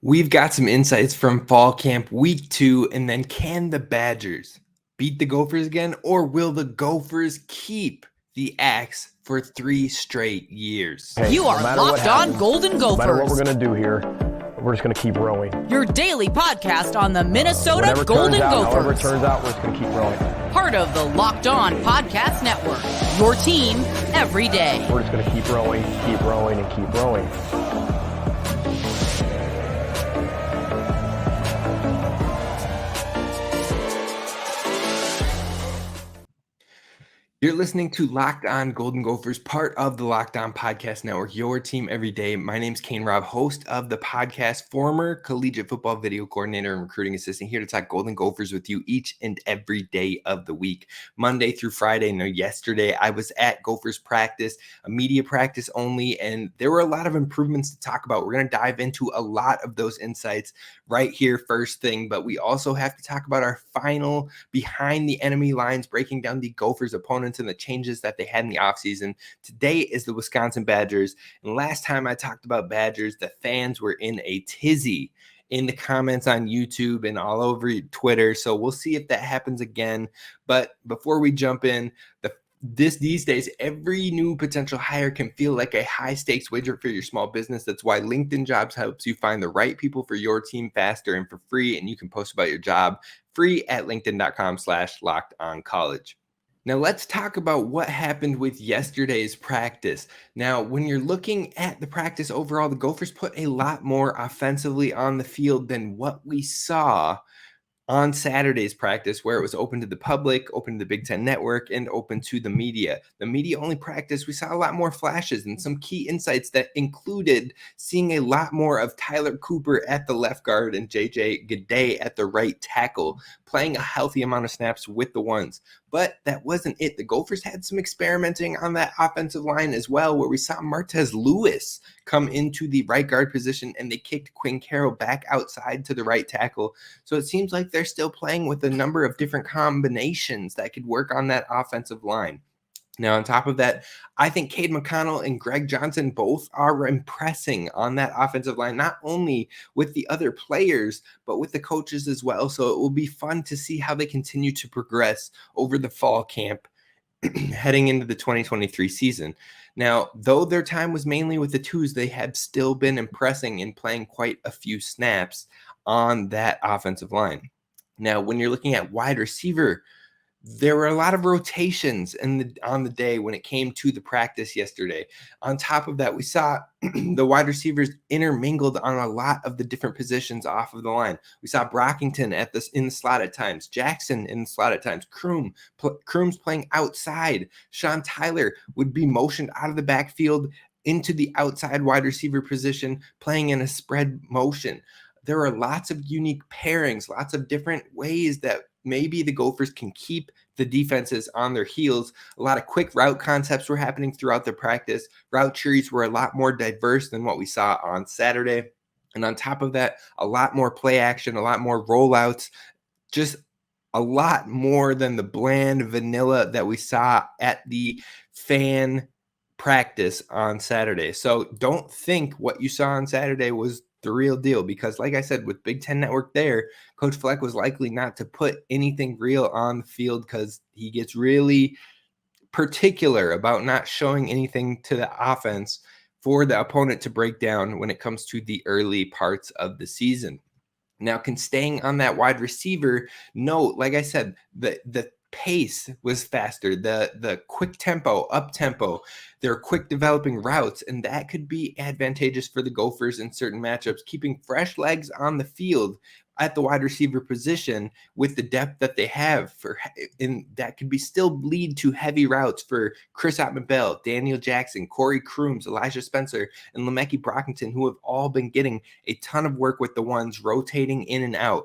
We've got some insights from fall camp week 2, and then can the Badgers beat the Gophers again, or will the Gophers keep the axe for 3 straight years? Hey, You are Locked On Golden Gophers. No matter what we're going to do here, we're just going to keep rowing. Your daily podcast on the Minnesota Golden Gophers. However it turns out, we're just going to keep rowing. Part of the Locked On Podcast Network. Your team every day. We're just going to keep rowing, and keep rowing. You're listening to Locked On Golden Gophers, part of the Locked On Podcast Network, your team every day. My name's Kane Rob, host of the podcast, former collegiate football video coordinator and recruiting assistant, here to talk Golden Gophers with you each and every day of the week, Monday through Friday. Now, yesterday I was at Gophers practice, a media practice only, and there were a lot of improvements to talk about. We're going to dive into a lot of those insights right here first thing, but we also have to talk about our final behind the enemy lines, breaking down the Gophers opponents and the changes that they had in the offseason. Today is the Wisconsin Badgers, and last time I talked about Badgers, the fans were in a tizzy in the comments on YouTube and all over Twitter, so we'll see if that happens again. But before we jump in, these days, every new potential hire can feel like a high-stakes wager for your small business. That's why LinkedIn Jobs helps you find the right people for your team faster and for free, and you can post about your job free at linkedin.com/lockedoncollege. Now, let's talk about what happened with yesterday's practice. Now, when you're looking at the practice overall, the Gophers put a lot more offensively on the field than what we saw on Saturday's practice, where it was open to the public, open to the Big Ten Network, and open to the media. The media-only practice, we saw a lot more flashes and some key insights that included seeing a lot more of Tyler Cooper at the left guard and JJ Gade at the right tackle, playing a healthy amount of snaps with the ones. But that wasn't it. The Gophers had some experimenting on that offensive line as well, where we saw Martez Lewis come into the right guard position, and they kicked Quinn Carroll back outside to the right tackle. So it seems like they're still playing with a number of different combinations that could work on that offensive line. Now, on top of that, I think Cade McConnell and Greg Johnson both are impressing on that offensive line, not only with the other players, but with the coaches as well. So it will be fun to see how they continue to progress over the fall camp heading into the 2023 season. Now, though their time was mainly with the twos, they have still been impressing and playing quite a few snaps on that offensive line. Now, when you're looking at wide receiver, there were a lot of rotations on the day when it came to the practice yesterday. On top of that, we saw the wide receivers intermingled on a lot of the different positions off of the line. We saw Brockington in the slot at times, Jackson in the slot at times, Crooms playing outside. Sean Tyler would be motioned out of the backfield into the outside wide receiver position, playing in a spread motion. There are lots of unique pairings, lots of different ways that maybe the Gophers can keep the defenses on their heels. A lot of quick route concepts were happening throughout the practice. Route trees were a lot more diverse than what we saw on Saturday. And on top of that, a lot more play action, a lot more rollouts, just a lot more than the bland vanilla that we saw at the fan practice on Saturday. So don't think what you saw on Saturday was the real deal, because like I said, with Big Ten Network there, Coach Fleck was likely not to put anything real on the field because he gets really particular about not showing anything to the offense for the opponent to break down when it comes to the early parts of the season. Now, staying on that wide receiver note, like I said, the pace was faster, the quick tempo, up tempo, they're quick developing routes, and that could be advantageous for the Gophers in certain matchups, keeping fresh legs on the field at the wide receiver position with the depth that they have and that could be still lead to heavy routes for Chris Ottman-Bell, Daniel Jackson, Corey Crooms, Elijah Spencer, and Le'Meke Brockington, who have all been getting a ton of work with the ones rotating in and out.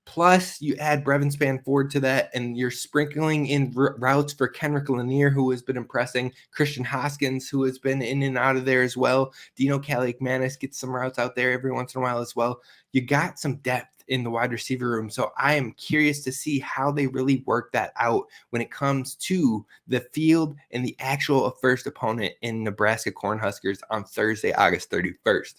Plus, you add Brevin Spanford to that, and you're sprinkling in routes for Kenrick Lanier, who has been impressing, Christian Hoskins, who has been in and out of there as well. Dino Kaliakmanis gets some routes out there every once in a while as well. You got some depth in the wide receiver room, so I am curious to see how they really work that out when it comes to the field and the actual first opponent in Nebraska Cornhuskers on Thursday, August 31st.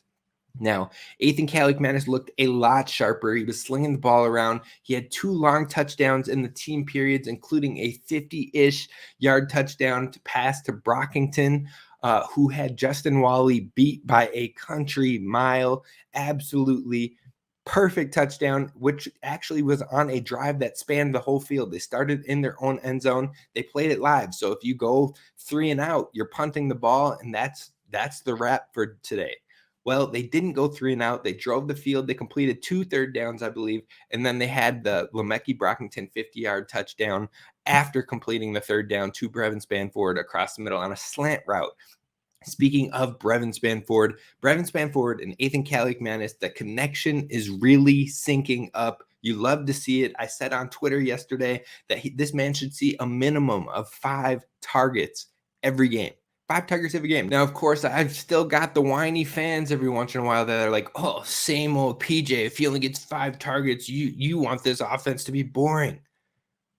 Now, Ethan Kaliakmanis looked a lot sharper. He was slinging the ball around. He had 2 long touchdowns in the team periods, including a 50-ish yard touchdown to pass to Brockington, who had Justin Wally beat by a country mile. Absolutely perfect touchdown, which actually was on a drive that spanned the whole field. They started in their own end zone. They played it live. So if you go 3 and out, you're punting the ball, and that's the wrap for today. Well, they didn't go 3 and out. They drove the field. They completed 2 third downs, I believe. And then they had the Lemecki Brockington 50-yard touchdown after completing the third down to Brevin Spanford across the middle on a slant route. Speaking of Brevin Spanford and Ethan Kaliakmanis, the connection is really syncing up. You love to see it. I said on Twitter yesterday that this man should see a minimum of 5 targets every game. 5 targets every game. Now, of course, I've still got the whiny fans every once in a while that are like, oh, same old PJ. If he only gets 5 targets, you want this offense to be boring.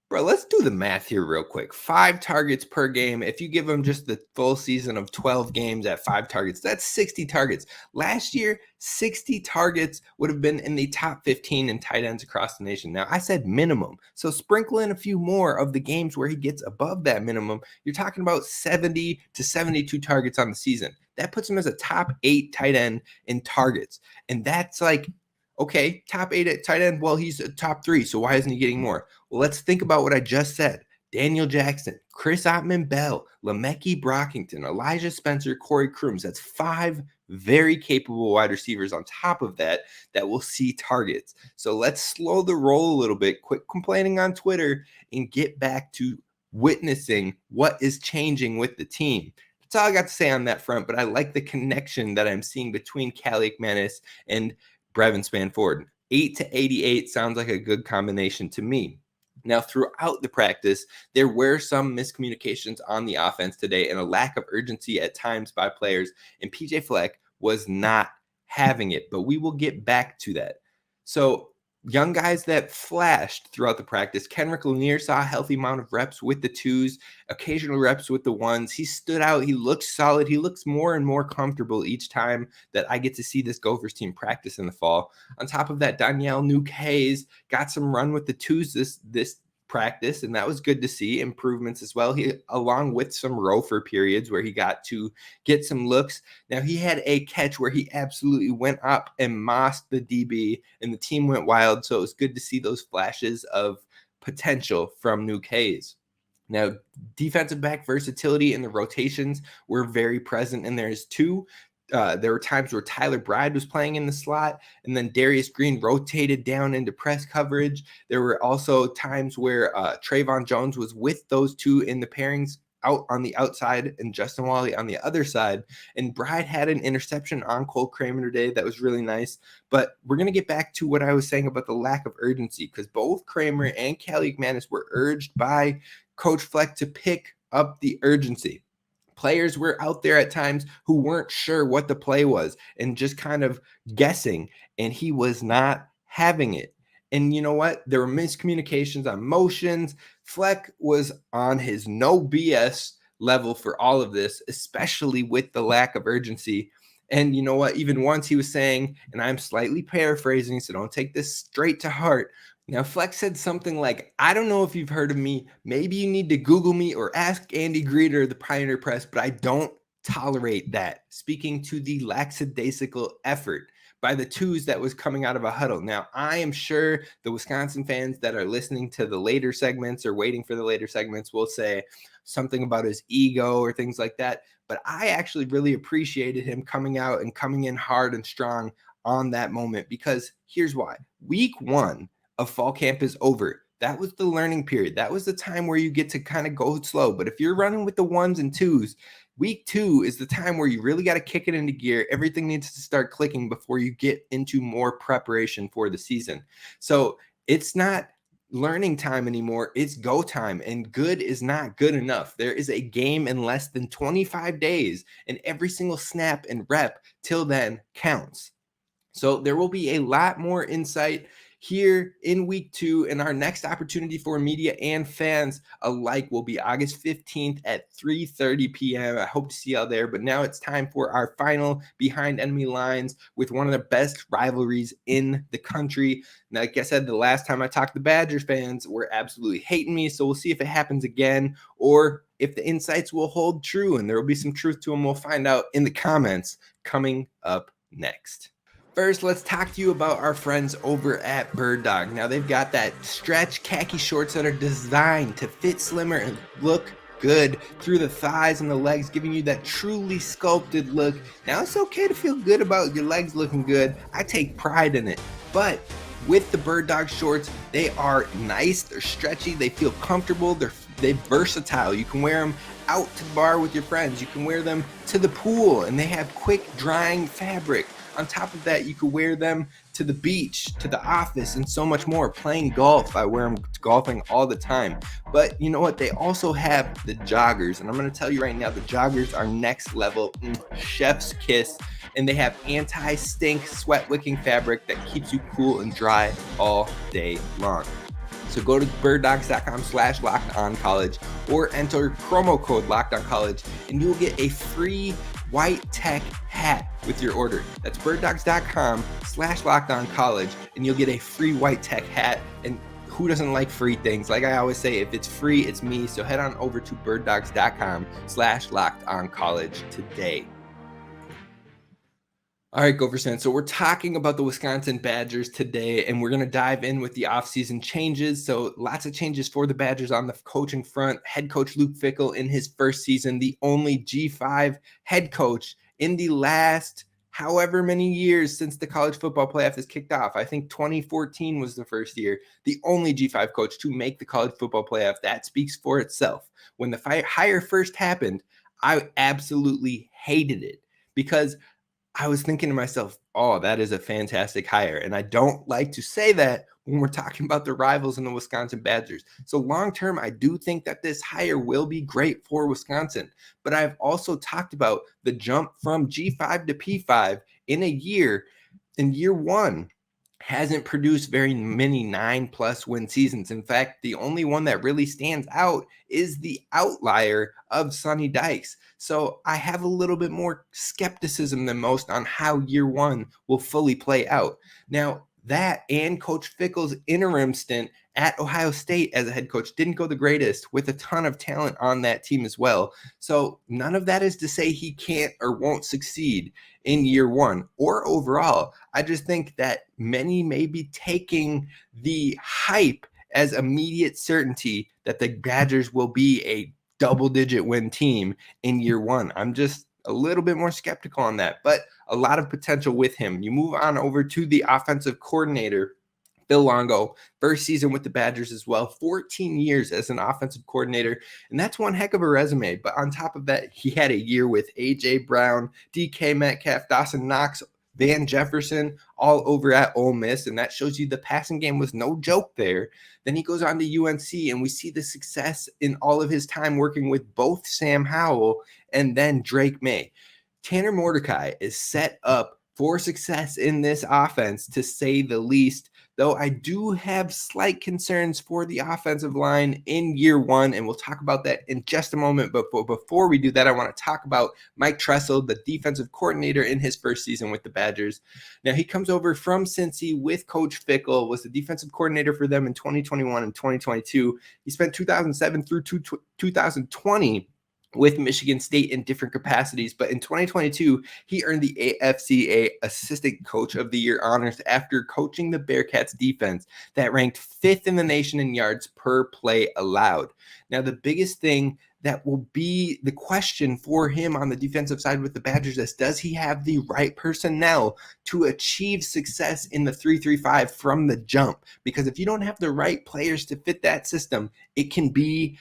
Bro, let's do the math here real quick. 5 targets per game. If you give him just the full season of 12 games at 5 targets, that's 60 targets. Last year, 60 targets would have been in the top 15 in tight ends across the nation. Now, I said minimum. So sprinkle in a few more of the games where he gets above that minimum. You're talking about 70 to 72 targets on the season. That puts him as a top 8 tight end in targets. And that's like, okay, top 8 at tight end. Well, he's a top 3. So why isn't he getting more? Well, let's think about what I just said. Daniel Jackson, Chris Ottman-Bell, Lemecki Brockington, Elijah Spencer, Corey Crooms. That's 5 very capable wide receivers on top of that will see targets. So let's slow the roll a little bit, quit complaining on Twitter, and get back to witnessing what is changing with the team. That's all I got to say on that front, but I like the connection that I'm seeing between Kaliakmanis and Brevin Spanford. 8 to 88 sounds like a good combination to me. Now, throughout the practice, there were some miscommunications on the offense today and a lack of urgency at times by players, and PJ Fleck was not having it, but we will get back to that. So, young guys that flashed throughout the practice. Kenrick Lanier saw a healthy amount of reps with the 2s, occasional reps with the 1s. He stood out. He looked solid. He looks more and more comfortable each time that I get to see this Gophers team practice in the fall. On top of that, Danielle Nuke got some run with the 2s this practice, and that was good to see. Improvements as well. He, along with some Rofer periods where he got to get some looks. Now, he had a catch where he absolutely went up and mossed the DB, and the team went wild. So it was good to see those flashes of potential from Nuke. Now, defensive back versatility in the rotations were very present, and there's 2. There were times where Tyler Bride was playing in the slot, and then Darius Green rotated down into press coverage. There were also times where Trayvon Jones was with those 2 in the pairings out on the outside and Justin Wally on the other side. And Bride had an interception on Cole Kramer today that was really nice. But we're going to get back to what I was saying about the lack of urgency, because both Kramer and Kaliakmanis were urged by Coach Fleck to pick up the urgency. Players were out there at times who weren't sure what the play was and just kind of guessing, and he was not having it. And you know what? There were miscommunications on motions. Fleck was on his no BS level for all of this, especially with the lack of urgency. And you know what? Even once he was saying, and I'm slightly paraphrasing, so don't take this straight to heart. Now, Fleck said something like, I don't know if you've heard of me. Maybe you need to Google me or ask Andy Greeter, the Pioneer Press, but I don't tolerate that. Speaking to the lackadaisical effort by the 2s that was coming out of a huddle. Now, I am sure the Wisconsin fans that are listening to the later segments or waiting for the later segments will say something about his ego or things like that. But I actually really appreciated him coming out and coming in hard and strong on that moment, because here's why. Week 1 of fall camp is over. That was the learning period. That was the time where you get to kind of go slow. But if you're running with the 1s and 2s, week 2 is the time where you really got to kick it into gear. Everything needs to start clicking before you get into more preparation for the season. So it's not learning time anymore. It's go time, and good is not good enough. There is a game in less than 25 days, and every single snap and rep till then counts. So there will be a lot more insight here in week 2, and our next opportunity for media and fans alike will be August 15th at 3:30 p.m. I hope to see y'all there, but now it's time for our final Behind Enemy Lines with one of the best rivalries in the country. Now, like I said, the last time I talked to Badgers fans were absolutely hating me, so we'll see if it happens again or if the insights will hold true and there will be some truth to them. We'll find out in the comments coming up next. First, let's talk to you about our friends over at Bird Dog. Now, they've got that stretch khaki shorts that are designed to fit slimmer and look good through the thighs and the legs, giving you that truly sculpted look. Now, it's okay to feel good about your legs looking good. I take pride in it. But with the Bird Dog shorts, they are nice, they're stretchy, they feel comfortable, they're versatile. You can wear them out to the bar with your friends. You can wear them to the pool, and they have quick drying fabric. On top of that, you could wear them to the beach, to the office, and so much more. Playing golf, I wear them golfing all the time. But you know what? They also have the joggers, and I'm going to tell you right now, the joggers are next level, chef's kiss, and they have anti-stink, sweat-wicking fabric that keeps you cool and dry all day long. So go to birddogs.com/lockedoncollege or enter promo code lockedoncollege, and you'll get a free white tech hat with your order. That's birddogs.com/lockedoncollege, and you'll get a free white tech hat. And who doesn't like free things? Like I always say, if it's free, it's me. So head on over to birddogs.com/lockedoncollege today. All right, Gophers fans. So we're talking about the Wisconsin Badgers today, and we're going to dive in with the offseason changes. So lots of changes for the Badgers on the coaching front. Head coach Luke Fickell in his first season, the only G5 head coach in the last however many years since the college football playoff has kicked off. I think 2014 was the first year. The only G5 coach to make the college football playoff. That speaks for itself. When the hire first happened, I absolutely hated it because I was thinking to myself, oh, that is a fantastic hire. And I don't like to say that when we're talking about the rivals in the Wisconsin Badgers. So long term, I do think that this hire will be great for Wisconsin. But I've also talked about the jump from G5 to P5 in a year. In year one, hasn't produced very many 9+ win seasons. In fact, the only one that really stands out is the outlier of Sonny Dykes. So I have a little bit more skepticism than most on how year one will fully play out. Now, that and Coach Fickell's interim stint at Ohio State as a head coach didn't go the greatest, with a ton of talent on that team as well. So none of that is to say he can't or won't succeed in year one or overall. I just think that many may be taking the hype as immediate certainty that the Badgers will be a double-digit win team in year one. I'm just a little bit more skeptical on that, but a lot of potential with him. You move on over to the offensive coordinator, Phil Longo, first season with the Badgers as well, 14 years as an offensive coordinator, and that's one heck of a resume. But on top of that, he had a year with A.J. Brown, DK Metcalf, Dawson Knox, Van Jefferson, all over at Ole Miss, and that shows you the passing game was no joke there. Then he goes on to UNC, and we see the success in all of his time working with both Sam Howell and then Drake May. Tanner Mordecai is set up for success in this offense, to say the least, though I do have slight concerns for the offensive line in year one, and we'll talk about that in just a moment. But before we do that, I want to talk about Mike Tressel, the defensive coordinator in his first season with the Badgers. Now, he comes over from Cincy with Coach Fickell, was the defensive coordinator for them in 2021 and 2022. He spent 2007 through 2020 with Michigan State in different capacities. But in 2022, he earned the AFCA Assistant Coach of the Year honors after coaching the Bearcats defense that ranked 5th in the nation in yards per play allowed. Now, the biggest thing that will be the question for him on the defensive side with the Badgers is, does he have the right personnel to achieve success in the 3-3-5 from the jump? Because if you don't have the right players to fit that system, it can be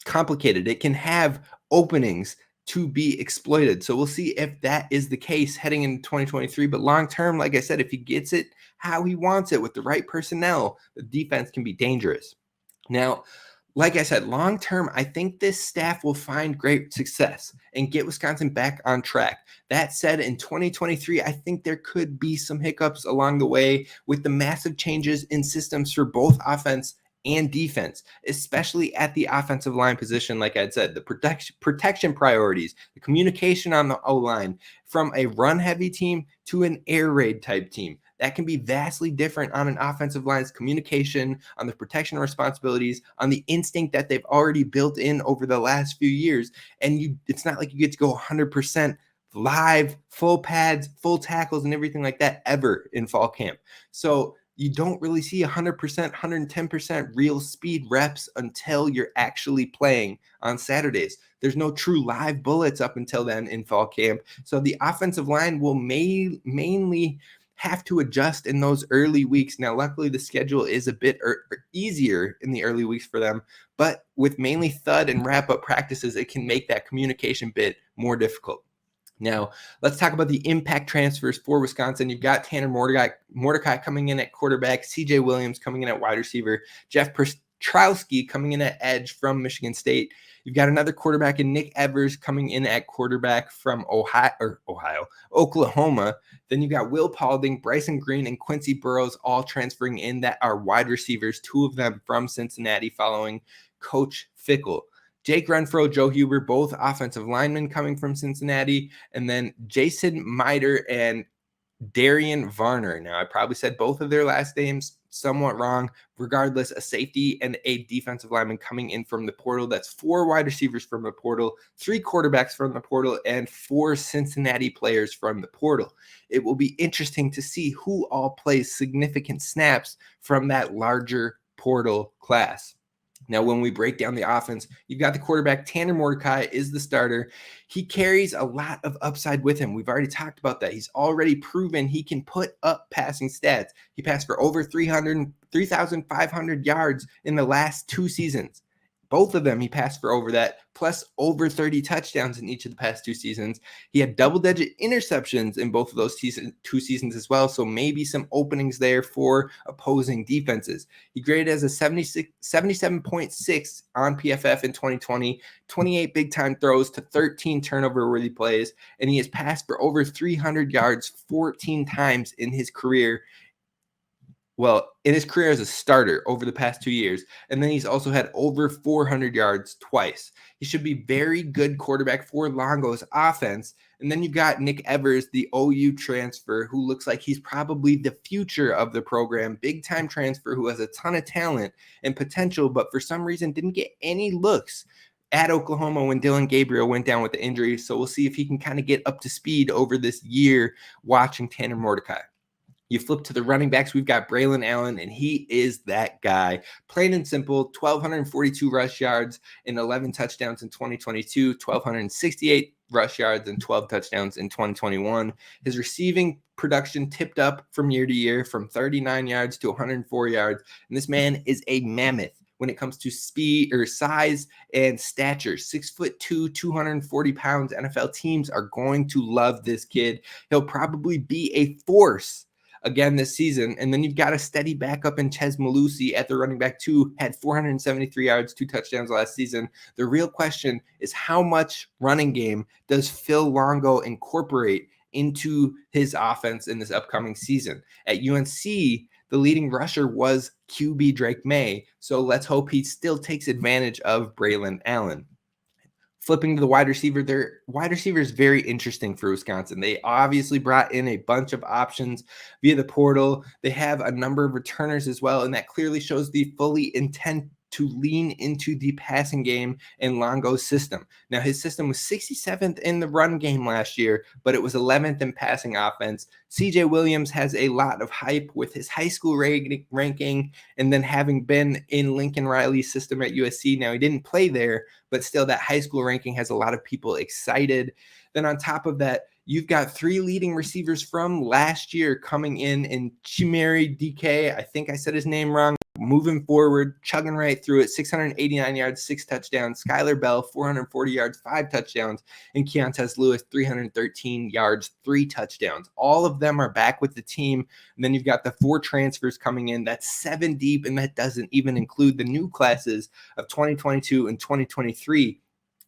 complicated. It can have openings to be exploited. So we'll see if that is the case heading into 2023. But long term, like I said, if he gets it how he wants it with the right personnel, the defense can be dangerous. Now, Like I said, long term, I think this staff will find great success and get Wisconsin back on track. That said, in 2023, I think there could be some hiccups along the way with the massive changes in systems for both offense and defense, especially at the offensive line position. Like I said, the protection priorities, the communication on the O-line, from a run-heavy team to an air raid type team. That can be vastly different on an offensive line's communication, on the protection responsibilities, on the instinct that they've already built in over the last few years. And it's not like you get to go 100% live, full pads, full tackles, and everything like that ever in fall camp. So you don't really see 100%, 110% real speed reps until you're actually playing on Saturdays. There's no true live bullets up until then in fall camp. So the offensive line will mainly have to adjust in those early weeks. Now, luckily, the schedule is a bit easier in the early weeks for them, but with mainly thud and wrap-up practices, it can make that communication bit more difficult. Now, let's talk about the impact transfers for Wisconsin. You've got Tanner Mordecai coming in at quarterback, CJ Williams coming in at wide receiver, Jeff Petrowski coming in at edge from Michigan State. You've got another quarterback in Nick Evers coming in at quarterback from Oklahoma. Then you've got Will Paulding, Bryson Green, and Quincy Burrows all transferring in that are wide receivers, two of them from Cincinnati following Coach Fickell. Jake Renfro, Joe Huber, both offensive linemen coming from Cincinnati, and then Jason Miter and Darian Varner. Now, I probably said both of their last names somewhat wrong. Regardless, a safety and a defensive lineman coming in from the portal. That's 4 wide receivers from the portal, 3 quarterbacks from the portal, and 4 Cincinnati players from the portal. It will be interesting to see who all plays significant snaps from that larger portal class. Now, when we break down the offense, you've got the quarterback, Tanner Mordecai is the starter. He carries a lot of upside with him. We've already talked about that. He's already proven he can put up passing stats. He passed for over 3,500 yards in the last 2 seasons. Both of them, he passed for over that, plus over 30 touchdowns in each of the past 2 seasons. He had double-digit interceptions in both of those 2 seasons as well, so maybe some openings there for opposing defenses. He graded as a 77.6 on PFF in 2020, 28 big-time throws to 13 turnover-worthy plays, and he has passed for over 300 yards 14 times in his career. Well, in his career as a starter over the past 2 years. And then he's also had over 400 yards twice. He should be very good quarterback for Longo's offense. And then you've got Nick Evers, the OU transfer, who looks like he's probably the future of the program. Big time transfer who has a ton of talent and potential, but for some reason didn't get any looks at Oklahoma when Dylan Gabriel went down with the injury. So we'll see if he can kind of get up to speed over this year watching Tanner Mordecai. You flip to the running backs, we've got Braylon Allen, and he is that guy. Plain and simple, 1,242 rush yards and 11 touchdowns in 2022, 1,268 rush yards and 12 touchdowns in 2021. His receiving production tipped up from year to year from 39 yards to 104 yards, and this man is a mammoth when it comes to speed or size and stature. 6'2", 240 pounds. NFL teams are going to love this kid. He'll probably be a force again this season. And then you've got a steady backup in Chez Malusi at the running back 2, had 473 yards, 2 touchdowns last season. The real question is how much running game does Phil Longo incorporate into his offense in this upcoming season? At UNC, the leading rusher was QB Drake May. So let's hope he still takes advantage of Braylon Allen. Flipping to the wide receiver, their wide receiver is very interesting for Wisconsin. They obviously brought in a bunch of options via the portal. They have a number of returners as well, and that clearly shows the fully intent to lean into the passing game in Longo's system. Now, his system was 67th in the run game last year, but it was 11th in passing offense. CJ Williams has a lot of hype with his high school ranking, and then having been in Lincoln Riley's system at USC. Now, he didn't play there, but still that high school ranking has a lot of people excited. Then on top of that, you've got 3 leading receivers from last year coming in Chimere DK. I think I said his name wrong. Moving forward, chugging right through it, 689 yards, 6 touchdowns. Skylar Bell, 440 yards, 5 touchdowns. And Keontae Lewis, 313 yards, 3 touchdowns. All of them are back with the team. And then you've got the 4 transfers coming in. That's 7 deep, and that doesn't even include the new classes of 2022 and 2023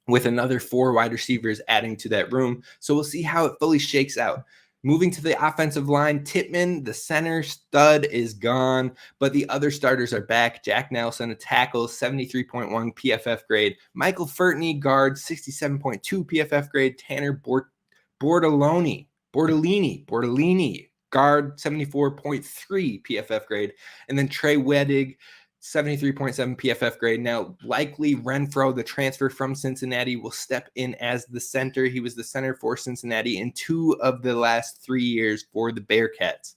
with another 4 wide receivers adding to that room. So we'll see how it fully shakes out. Moving to the offensive line, Tittman, the center stud, is gone, but the other starters are back. Jack Nelson, a tackle, 73.1 PFF grade. Michael Furtney, guard, 67.2 PFF grade. Tanner Bortolini, guard, 74.3 PFF grade. And then Trey Wedig, 73.7 PFF grade. Now, likely Renfro, the transfer from Cincinnati, will step in as the center. He was the center for Cincinnati in 2 of the last 3 years for the Bearcats.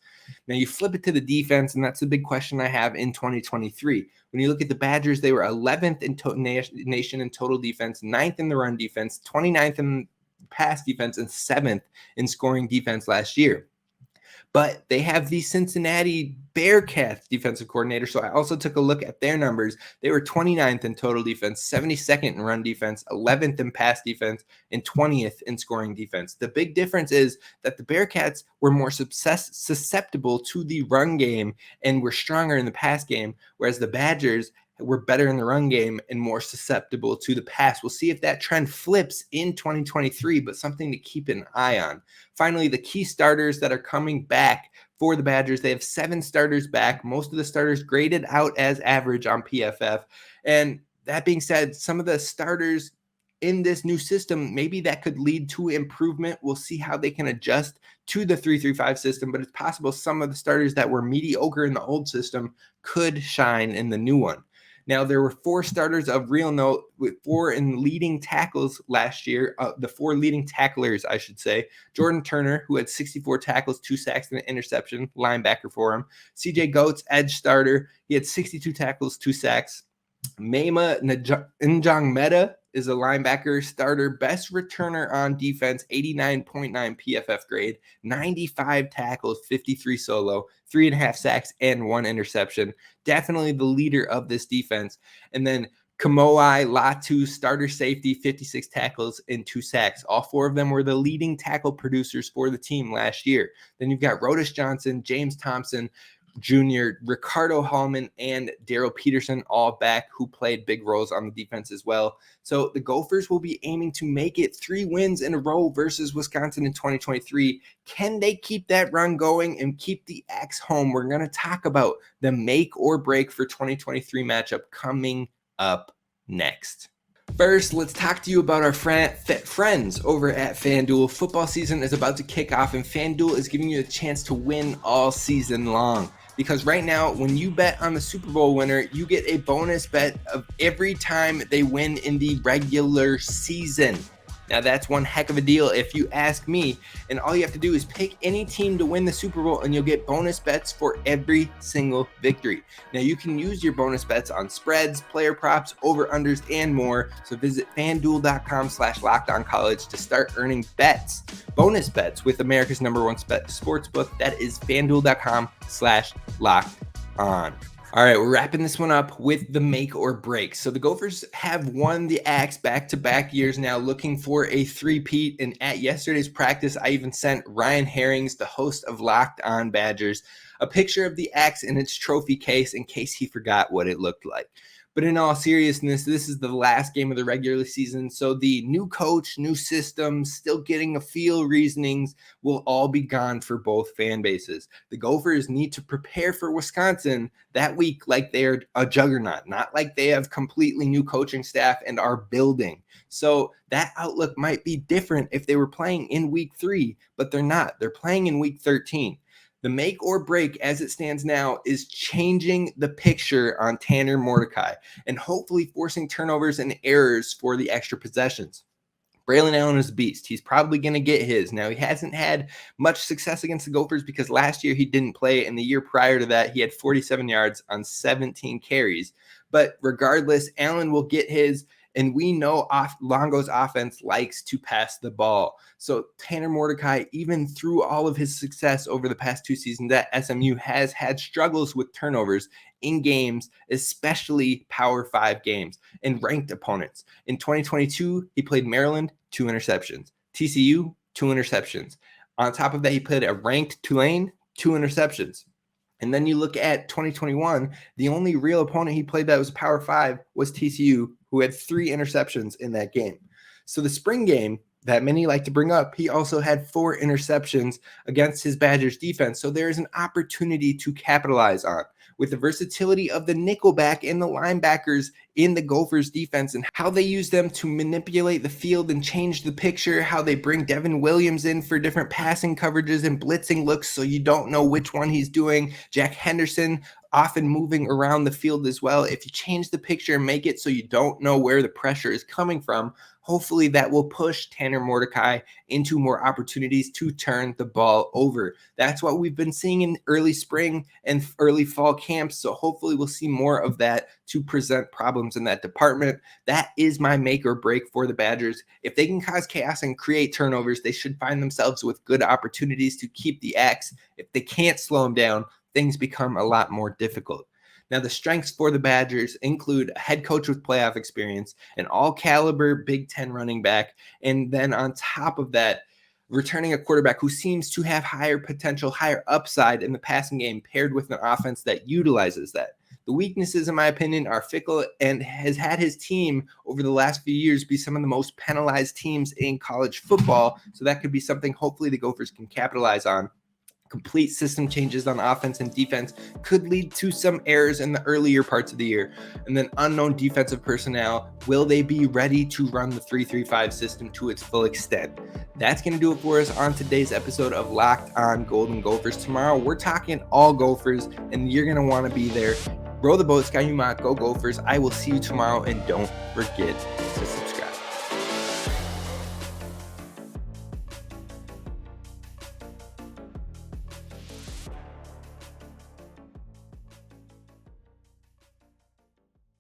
Now, you flip it to the defense, and that's the big question I have in 2023. When you look at the Badgers, they were 11th in nation in total defense, 9th in the run defense, 29th in pass defense, and 7th in scoring defense last year. But they have the Cincinnati Bearcats defensive coordinator. So I also took a look at their numbers. They were 29th in total defense, 72nd in run defense, 11th in pass defense, and 20th in scoring defense. The big difference is that the Bearcats were more susceptible to the run game and were stronger in the pass game, whereas the Badgers were better in the run game and more susceptible to the pass. We'll see if that trend flips in 2023, but something to keep an eye on. Finally, the key starters that are coming back for the Badgers. They have 7 starters back. Most of the starters graded out as average on PFF. And that being said, some of the starters in this new system, maybe that could lead to improvement. We'll see how they can adjust to the 3-3-5 system, but it's possible some of the starters that were mediocre in the old system could shine in the new one. Now, there were 4 starters of real note, with 4 in leading tackles last year, the 4 leading tacklers, I should say. Jordan Turner, who had 64 tackles, 2 sacks, and an interception, linebacker for him. CJ Goetz, edge starter. He had 62 tackles, 2 sacks. Mema Njongmeta is a linebacker starter, best returner on defense, 89.9 PFF grade, 95 tackles, 53 solo, 3.5 sacks, and 1 interception. Definitely the leader of this defense. And then Kamoai Latu, starter safety, 56 tackles and 2 sacks. All 4 of them were the leading tackle producers for the team last year. Then you've got Rodis Johnson, James Thompson Jr., Ricardo Hallman, and Daryl Peterson, all back, who played big roles on the defense as well. So the Gophers will be aiming to make it 3 wins in a row versus Wisconsin in 2023. Can they keep that run going and keep the X home? We're going to talk about the make or break for 2023 matchup coming up next. First, let's talk to you about our friends over at FanDuel. Football season is about to kick off, and FanDuel is giving you a chance to win all season long. Because right now, when you bet on the Super Bowl winner, you get a bonus bet of every time they win in the regular season. Now, that's one heck of a deal if you ask me. And all you have to do is pick any team to win the Super Bowl, and you'll get bonus bets for every single victory. Now, you can use your bonus bets on spreads, player props, over-unders, and more. So visit FanDuel.com/LockedOnCollege to start earning bets, bonus bets with America's #1 sportsbook. That is FanDuel.com/LockedOn. All right, we're wrapping this one up with the make or break. So the Gophers have won the Axe back-to-back years now, looking for a three-peat. And at yesterday's practice, I even sent Ryan Herrings, the host of Locked On Badgers, a picture of the Axe in its trophy case in case he forgot what it looked like. But in all seriousness, this is the last game of the regular season, so the new coach, new system, still getting a feel reasonings will all be gone for both fan bases. The Gophers need to prepare for Wisconsin that week like they're a juggernaut, not like they have completely new coaching staff and are building. So that outlook might be different if they were playing in week 3, but they're not. They're playing in week 13. The make or break as it stands now is changing the picture on Tanner Mordecai and hopefully forcing turnovers and errors for the extra possessions. Braylon Allen is a beast. He's probably going to get his. Now, he hasn't had much success against the Gophers because last year he didn't play, and the year prior to that he had 47 yards on 17 carries. But regardless, Allen will get his, And we know Longo's offense likes to pass the ball. So Tanner Mordecai, even through all of his success over the past 2 seasons at SMU, has had struggles with turnovers in games, especially Power 5 games and ranked opponents. In 2022, he played Maryland, 2 interceptions. TCU, 2 interceptions. On top of that, he played a ranked Tulane, 2 interceptions. And then you look at 2021, the only real opponent he played that was Power 5 was TCU, who had 3 interceptions in that game. So the spring game that many like to bring up, he also had 4 interceptions against his Badgers defense. So there is an opportunity to capitalize on with the versatility of the nickelback and the linebackers in the Gophers defense and how they use them to manipulate the field and change the picture, how they bring Devin Williams in for different passing coverages and blitzing looks so you don't know which one he's doing. Jack Henderson often moving around the field as well. If you change the picture and make it so you don't know where the pressure is coming from, hopefully that will push Tanner Mordecai into more opportunities to turn the ball over. That's what we've been seeing in early spring and early fall camps. So hopefully we'll see more of that to present problems in that department. That is my make or break for the Badgers. If they can cause chaos and create turnovers, they should find themselves with good opportunities to keep the X. If they can't slow them down, things become a lot more difficult. Now, the strengths for the Badgers include a head coach with playoff experience, an all-caliber Big Ten running back, and then on top of that, returning a quarterback who seems to have higher potential, higher upside in the passing game paired with an offense that utilizes that. The weaknesses, in my opinion, are Fickell and has had his team over the last few years be some of the most penalized teams in college football, so that could be something hopefully the Gophers can capitalize on. Complete system changes on offense and defense could lead to some errors in the earlier parts of the year. And then unknown defensive personnel, will they be ready to run the 3-3-5 system to its full extent? That's going to do it for us on today's episode of Locked On Golden Gophers. Tomorrow, we're talking all Gophers, and you're going to want to be there. Row the boat, Sky Umont, go Gophers. I will see you tomorrow, and don't forget